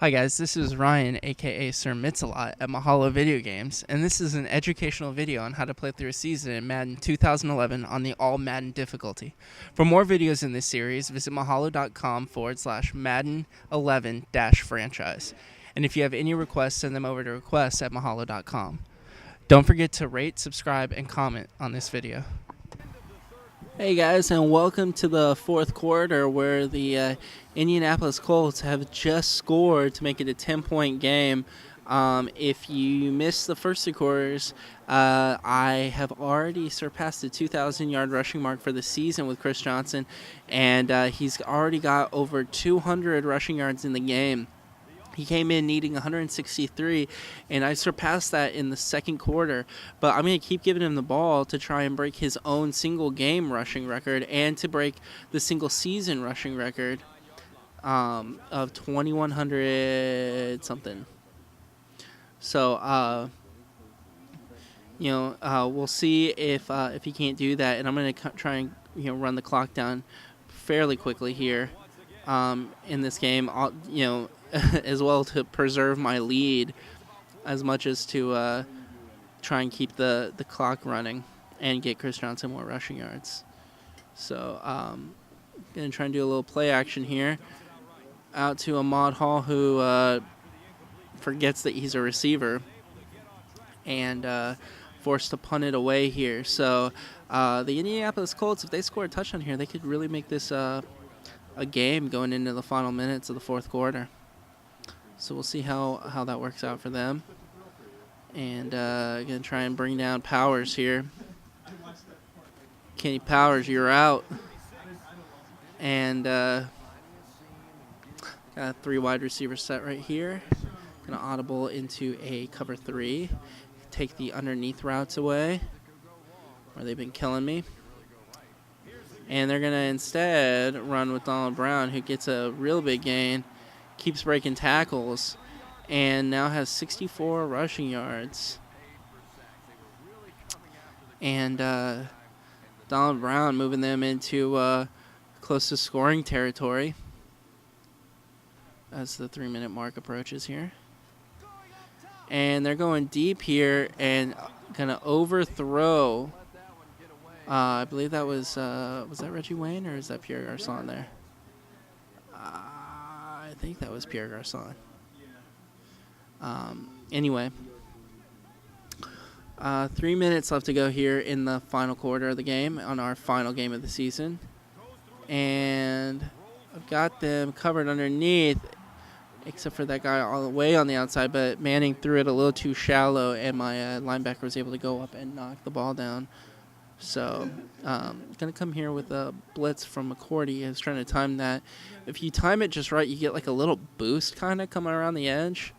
Hi guys, this is Ryan, aka Sir Mitsalot at Mahalo Video Games, and this is an educational video on how to play through a season in Madden 2011 on the All Madden difficulty. For more videos in this series, visit mahalo.com/Madden11-franchise. And if you have any requests, send them over to requests at mahalo.com. Don't forget to rate, subscribe, and comment on this video. Hey guys, and welcome to the fourth quarter where the Indianapolis Colts have just scored to make it a 10-point game. If you missed the first two quarters, I have already surpassed the 2,000-yard rushing mark for the season with Chris Johnson, and he's already got over 200 rushing yards in the game. He came in needing 163, and I surpassed that in the second quarter. But I'm going to keep giving him the ball to try and break his own single-game rushing record and to break the single-season rushing record of 2,100-something. So, we'll see if he can't do that. And I'm going to try and run the clock down fairly quickly here in this game. As well to preserve my lead as much as to try and keep the clock running and get Chris Johnson more rushing yards. So I'm going to try and do a little play action here. Out to Ahmad Hall, who forgets that he's a receiver and forced to punt it away here. So the Indianapolis Colts, if they score a touchdown here, they could really make this a game going into the final minutes of the fourth quarter. So we'll see how that works out for them. And going to try and bring down Powers here. Kenny Powers, you're out. And got a 3 wide receiver set right here. Going to audible into a cover 3. Take the underneath routes away, where they've been killing me. And they're going to instead run with Donald Brown, who gets a real big gain. Keeps breaking tackles, and now has 64 rushing yards. And Donald Brown moving them into close to scoring territory as the 3-minute mark approaches here. And they're going deep here and going to overthrow. I believe that was that Reggie Wayne, or is that Pierre Garçon there? I think that was Pierre Garçon. Anyway, 3 minutes left to go here in the final quarter of the game on our final game of the season. And I've got them covered underneath, except for that guy all the way on the outside, but Manning threw it a little too shallow, and my linebacker was able to go up and knock the ball down. So, going to come here with a blitz from McCourty. I was trying to time that. If you time it just right, you get like a little boost kind of coming around the edge.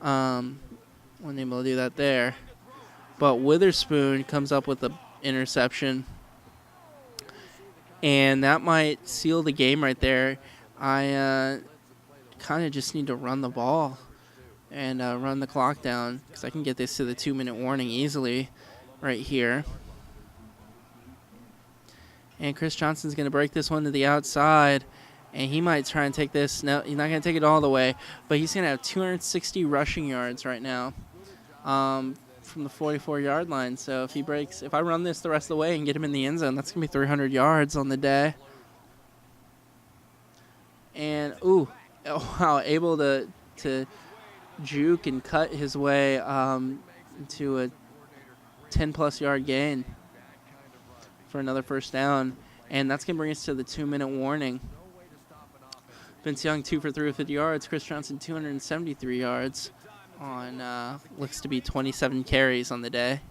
Wasn't able to do that there. But Witherspoon comes up with an interception. And that might seal the game right there. I kind of just need to run the ball and run the clock down, because I can get this to the 2-minute warning easily right here. And Chris Johnson's going to break this one to the outside, and he might try and take this. No, he's not going to take it all the way, but he's going to have 260 rushing yards right now from the 44-yard line. So if I run this the rest of the way and get him in the end zone, that's going to be 300 yards on the day. And, wow, able to juke and cut his way into a 10-plus yard gain for another first down, and that's going to bring us to the 2-minute warning. Vince Young 2 for 3 with 50 yards. Chris Johnson 273 yards on looks to be 27 carries on the day.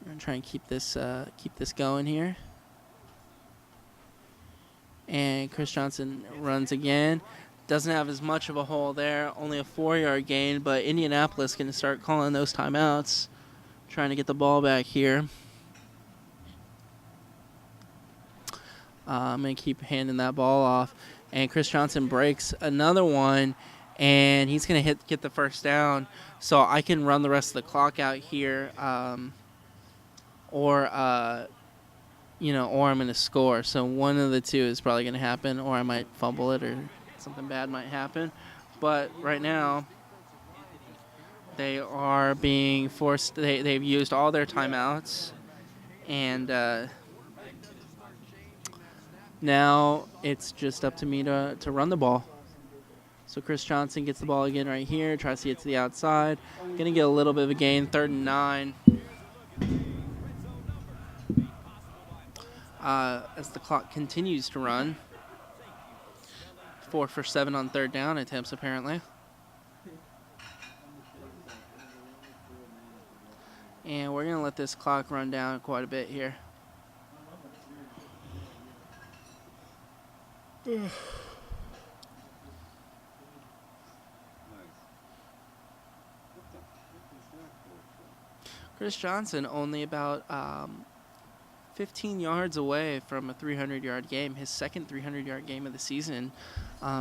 I'm going to try and keep this going here. And Chris Johnson runs again. Doesn't have as much of a hole there. Only a 4-yard gain, but Indianapolis going to start calling those timeouts. Trying to get the ball back here. I'm going to keep handing that ball off. And Chris Johnson breaks another one, and he's going to get the first down. So I can run the rest of the clock out here, or or I'm going to score. So one of the two is probably going to happen, or I might fumble it, or something bad might happen. But right now, they are being forced. They've used all their timeouts, and now it's just up to me to run the ball. So Chris Johnson gets the ball again right here, tries to get to the outside. Going to get a little bit of a gain, 3rd and 9. As the clock continues to run. 4 for 7 on 3rd down attempts, apparently. And we're going to let this clock run down quite a bit here. Chris Johnson only about 15 yards away from a 300-yard game. His second 300-yard game of the season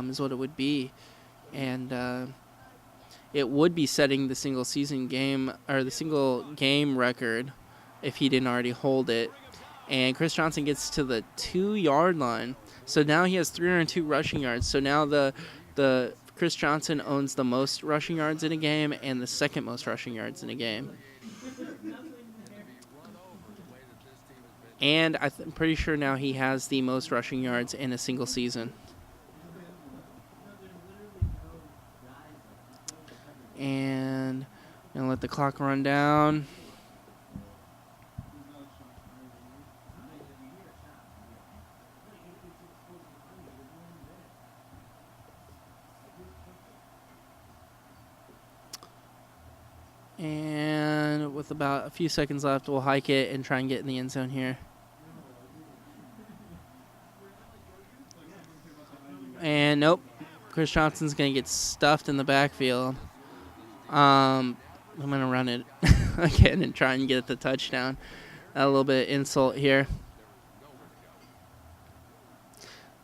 is what it would be. And it would be setting the single season game, or the single game record, if he didn't already hold it. And Chris Johnson gets to the 2-yard line. So now he has 302 rushing yards. So now the Chris Johnson owns the most rushing yards in a game and the second most rushing yards in a game. And I'm pretty sure now he has the most rushing yards in a single season. And I'm going to let the clock run down. And with about a few seconds left, we'll hike it and try and get in the end zone here. And nope, Chris Johnson's going to get stuffed in the backfield. I'm going to run it again and try and get the touchdown. A little bit of insult here.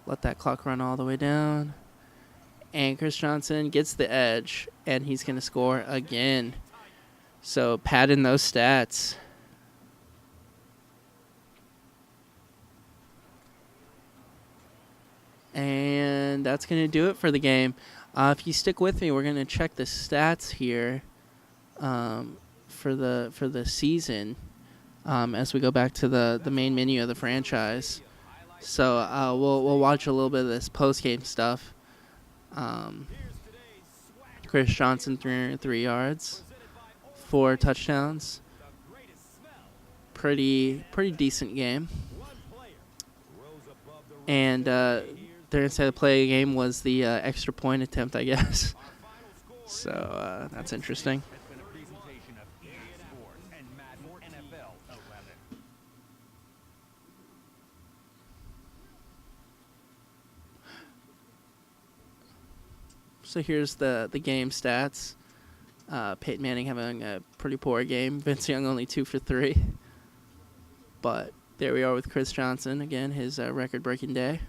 Let that clock run all the way down. And Chris Johnson gets the edge, and he's going to score again. So pad in those stats. And that's going to do it for the game. If you stick with me, we're going to check the stats here for the season as we go back to the main menu of the franchise. So we'll watch a little bit of this post-game stuff. Chris Johnson, 303 yards, 4 touchdowns. Pretty decent game. And they're going to say the play of the game was the extra point attempt, I guess. So that's interesting. So here's the game stats. Peyton Manning having a pretty poor game. Vince Young only 2 for 3. But there we are with Chris Johnson. Again, his record-breaking day.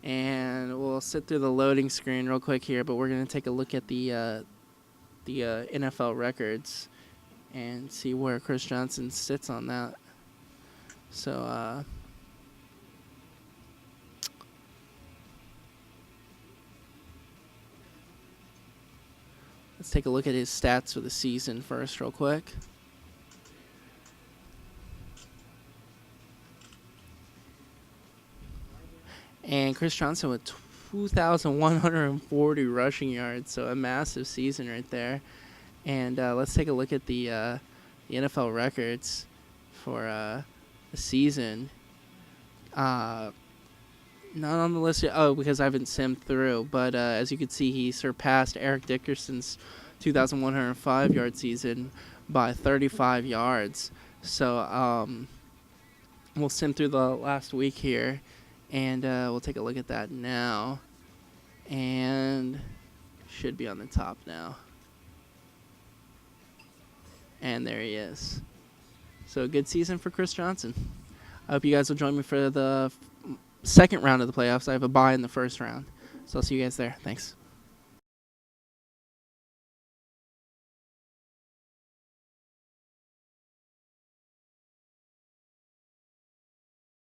And we'll sit through the loading screen real quick here, but we're going to take a look at the NFL records and see where Chris Johnson sits on that. So, let's take a look at his stats for the season first real quick. And Chris Johnson with 2,140 rushing yards, so a massive season right there. And let's take a look at the NFL records for the season. Not on the list yet. Oh, because I haven't simmed through. But as you can see, he surpassed Eric Dickerson's 2,105-yard season by 35 yards. So we'll sim through the last week here, and we'll take a look at that now. And should be on the top now. And there he is. So a good season for Chris Johnson. I hope you guys will join me for the second round of the playoffs. I have a bye in the first round. So I'll see you guys there. Thanks.